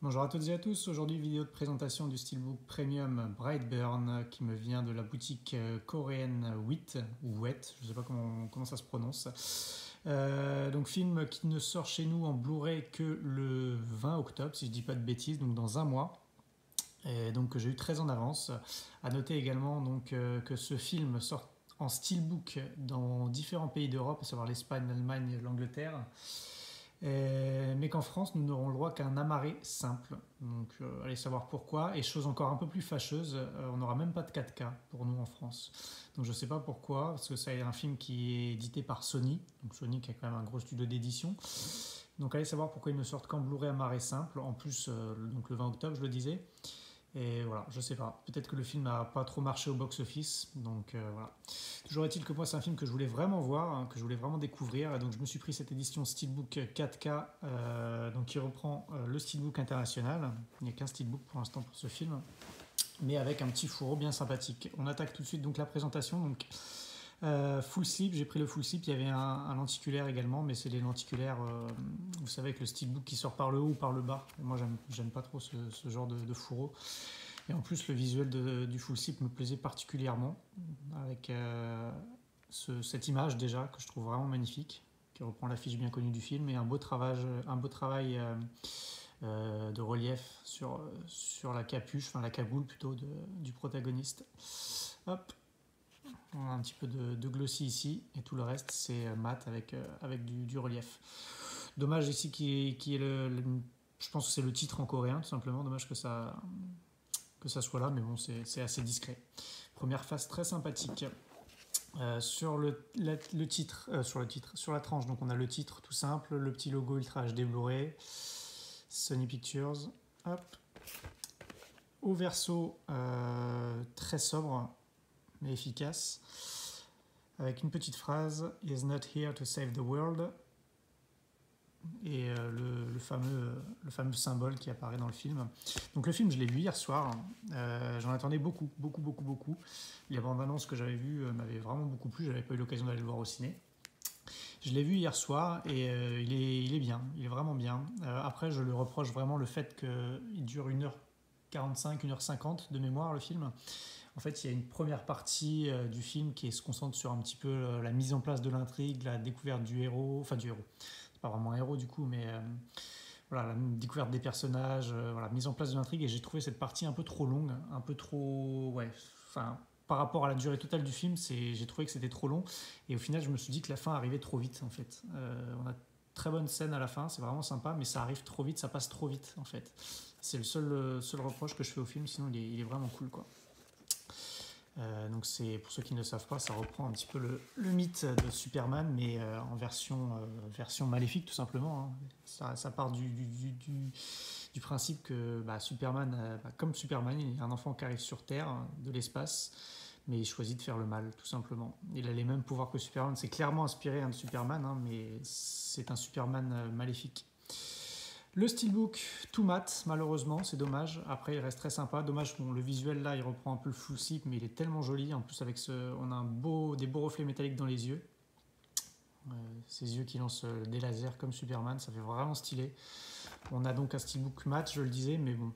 Bonjour à toutes et à tous, aujourd'hui vidéo de présentation du Steelbook Premium Brightburn qui me vient de la boutique coréenne WIT, ou WET, je ne sais pas comment ça se prononce. Donc film qui ne sort chez nous en Blu-ray que le 20 octobre, si je ne dis pas de bêtises, donc dans un mois. Et donc j'ai eu très en avance. À noter également donc, que ce film sort en Steelbook dans différents pays d'Europe, à savoir l'Espagne, l'Allemagne, l'Angleterre. Mais qu'en France, nous n'aurons le droit qu'à un amarré simple. Donc, allez savoir pourquoi. Et chose encore un peu plus fâcheuse, on n'aura même pas de 4K pour nous en France. Donc, je ne sais pas pourquoi, parce que c'est un film qui est édité par Sony. Donc, Sony qui a quand même un gros studio d'édition. Donc, allez savoir pourquoi ils ne sortent qu'en Blu-ray amarré simple. En plus, donc le 20 octobre, je le disais. Et voilà, je sais pas. Peut-être que le film n'a pas trop marché au box-office. Donc voilà. Toujours est-il que moi, c'est un film que je voulais vraiment voir, hein, que je voulais vraiment découvrir. Et donc je me suis pris cette édition Steelbook 4K donc, qui reprend le Steelbook international. Il n'y a qu'un Steelbook pour l'instant pour ce film. Mais avec un petit fourreau bien sympathique. On attaque tout de suite donc la présentation. Donc, full slip, j'ai pris le full slip. Il y avait un lenticulaire également, mais c'est les lenticulaires, vous savez, avec le steelbook qui sort par le haut ou par le bas. Moi, j'aime pas trop ce genre de fourreau. Et en plus, le visuel du full slip me plaisait particulièrement, avec cette image déjà que je trouve vraiment magnifique, qui reprend l'affiche bien connue du film, et un beau travail de relief sur la capuche, enfin la cagoule plutôt, du protagoniste. Hop. On a un petit peu de glossy ici, et tout le reste c'est mat avec du relief. Dommage ici qui est je pense que c'est le titre en coréen tout simplement, dommage que ça soit là, mais bon c'est assez discret. Première phase très sympathique. Sur le titre, sur la tranche, donc on a le titre tout simple, le petit logo Ultra HD Blu-ray, Sony Pictures, hop. Au verso, très sobre, mais efficace, avec une petite phrase « He is not here to save the world » et le fameux symbole qui apparaît dans le film. Donc le film, je l'ai vu hier soir, j'en attendais beaucoup. La bande-annonce que j'avais vue m'avait vraiment beaucoup plu, j'avais pas eu l'occasion d'aller le voir au ciné. Je l'ai vu hier soir et il est bien, il est vraiment bien. Après, je le reproche vraiment le fait qu'il dure 1h45, 1h50 de mémoire le film. En fait, il y a une première partie du film qui se concentre sur un petit peu la mise en place de l'intrigue, la découverte du héros, enfin du héros, c'est pas vraiment un héros du coup, mais voilà, la découverte des personnages, voilà, mise en place de l'intrigue, et j'ai trouvé cette partie un peu trop longue, un peu trop, ouais, enfin, par rapport à la durée totale du film, j'ai trouvé que c'était trop long, et au final, je me suis dit que la fin arrivait trop vite, en fait. On a très bonne scène à la fin, c'est vraiment sympa, mais ça arrive trop vite, ça passe trop vite, en fait. C'est le seul reproche que je fais au film, sinon il est vraiment cool, quoi. Donc c'est, pour ceux qui ne le savent pas, ça reprend un petit peu le mythe de Superman, mais en version maléfique tout simplement, hein. Ça part du principe que Superman, comme Superman, il y a un enfant qui arrive sur Terre de l'espace, mais il choisit de faire le mal tout simplement. Il a les mêmes pouvoirs que Superman, c'est clairement inspiré de Superman, hein, mais c'est un Superman maléfique. Le steelbook tout mat, malheureusement, c'est dommage. Après, il reste très sympa. Dommage, bon, le visuel là, il reprend un peu le full slip, mais il est tellement joli. En plus, on a des beaux reflets métalliques dans les yeux. Ces yeux qui lancent des lasers comme Superman, ça fait vraiment stylé. On a donc un steelbook mat, je le disais, mais bon,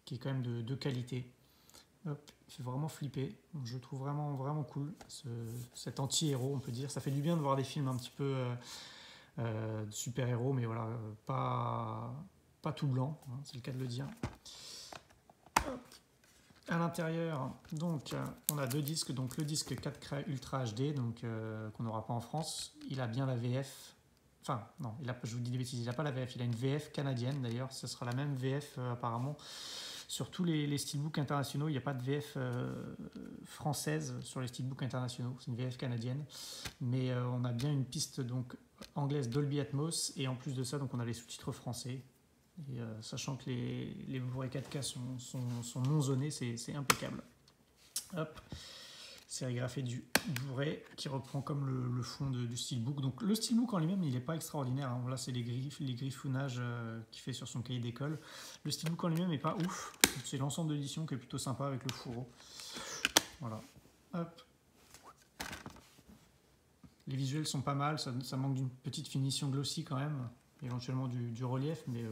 qui est quand même de qualité. Hop, il fait vraiment flipper. Donc, je le trouve vraiment cool, cet anti-héros, on peut dire. Ça fait du bien de voir des films un petit peu de super-héros, mais voilà, pas tout blanc, hein, c'est le cas de le dire. Hop. À l'intérieur, donc, on a deux disques, donc le disque 4K Ultra HD, donc qu'on n'aura pas en France. Il a bien la VF, enfin non, je vous dis des bêtises, il n'a pas la VF, il a une VF canadienne d'ailleurs. Ce sera la même VF apparemment sur tous les steelbooks internationaux. Il n'y a pas de VF française sur les steelbooks internationaux, c'est une VF canadienne, mais on a bien une piste donc anglaise Dolby Atmos, et en plus de ça, donc on a les sous-titres français. Et sachant que les Blu-ray 4K sont non zonés, c'est impeccable. Hop, sérigraphé du Blu-ray qui reprend comme le fond du steelbook. Donc le steelbook en lui-même, il n'est pas extraordinaire, hein. Là, c'est les griffounages qu'il fait sur son cahier d'école. Le steelbook en lui-même n'est pas ouf. C'est l'ensemble de l'édition qui est plutôt sympa avec le fourreau. Voilà. Hop. Les visuels sont pas mal, ça manque d'une petite finition glossy quand même, éventuellement du relief, mais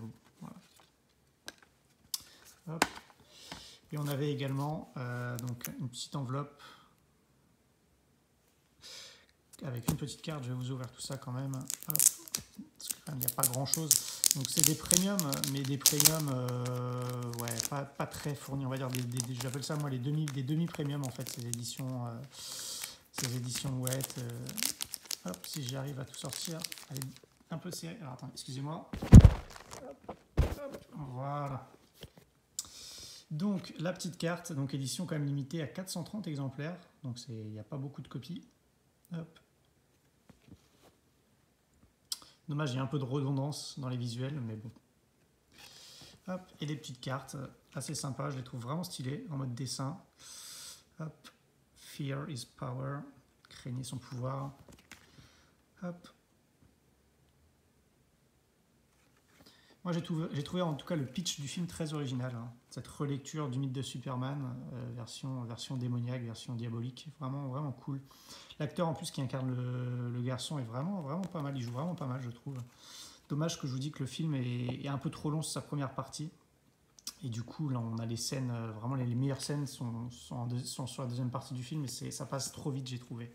voilà. Hop. Et on avait également donc une petite enveloppe avec une petite carte. Je vais vous ouvrir tout ça quand même. Hop. Parce qu'il n'y a pas grand chose. Donc c'est des premiums, mais des premiums ouais, pas très fournis, on va dire. J'appelle ça moi des demi-premiums en fait, ces éditions wet. Hop, si j'y arrive à tout sortir. Elle est un peu serrée. Alors attendez, excusez-moi. Voilà. Donc la petite carte, donc édition quand même limitée à 430 exemplaires. Donc il n'y a pas beaucoup de copies. Hop. Dommage, il y a un peu de redondance dans les visuels, mais bon. Hop, et des petites cartes assez sympas, je les trouve vraiment stylées, en mode dessin. Hop, Fear is Power, craigner son pouvoir. Hop. Moi j'ai trouvé en tout cas le pitch du film très original, hein. Cette relecture du mythe de Superman, version démoniaque, version diabolique, vraiment, vraiment cool. L'acteur en plus qui incarne le garçon est vraiment, vraiment pas mal, il joue vraiment pas mal je trouve. Dommage que je vous dis que le film est un peu trop long sur sa première partie. Et du coup, là, on a les scènes, vraiment les meilleures scènes sont sur la deuxième partie du film, et ça passe trop vite, j'ai trouvé.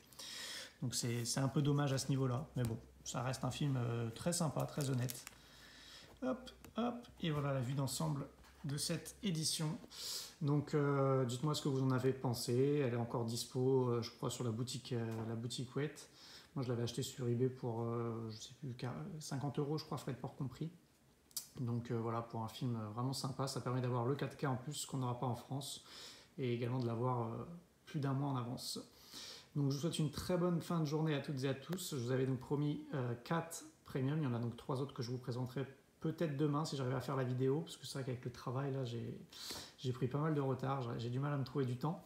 Donc c'est un peu dommage à ce niveau-là. Mais bon, ça reste un film très sympa, très honnête. Hop, hop, et voilà la vue d'ensemble de cette édition. Donc dites-moi ce que vous en avez pensé. Elle est encore dispo, je crois, sur la boutique Wet. Moi, je l'avais acheté sur eBay pour, je sais plus, 50 €, je crois, frais de port compris. Donc voilà, pour un film vraiment sympa, ça permet d'avoir le 4K en plus qu'on n'aura pas en France, et également de l'avoir plus d'un mois en avance. Donc je vous souhaite une très bonne fin de journée à toutes et à tous. Je vous avais donc promis 4 premium, il y en a donc 3 autres que je vous présenterai peut-être demain si j'arrive à faire la vidéo, parce que c'est vrai qu'avec le travail là j'ai pris pas mal de retard, j'ai du mal à me trouver du temps.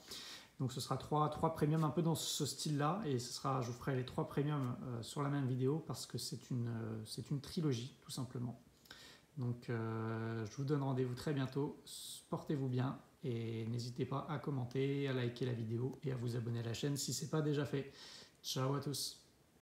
Donc ce sera 3 premiums un peu dans ce style-là, et je vous ferai les 3 premiums sur la même vidéo, parce que c'est une trilogie tout simplement. Donc je vous donne rendez-vous très bientôt, portez-vous bien, et n'hésitez pas à commenter, à liker la vidéo et à vous abonner à la chaîne si ce n'est pas déjà fait. Ciao à tous.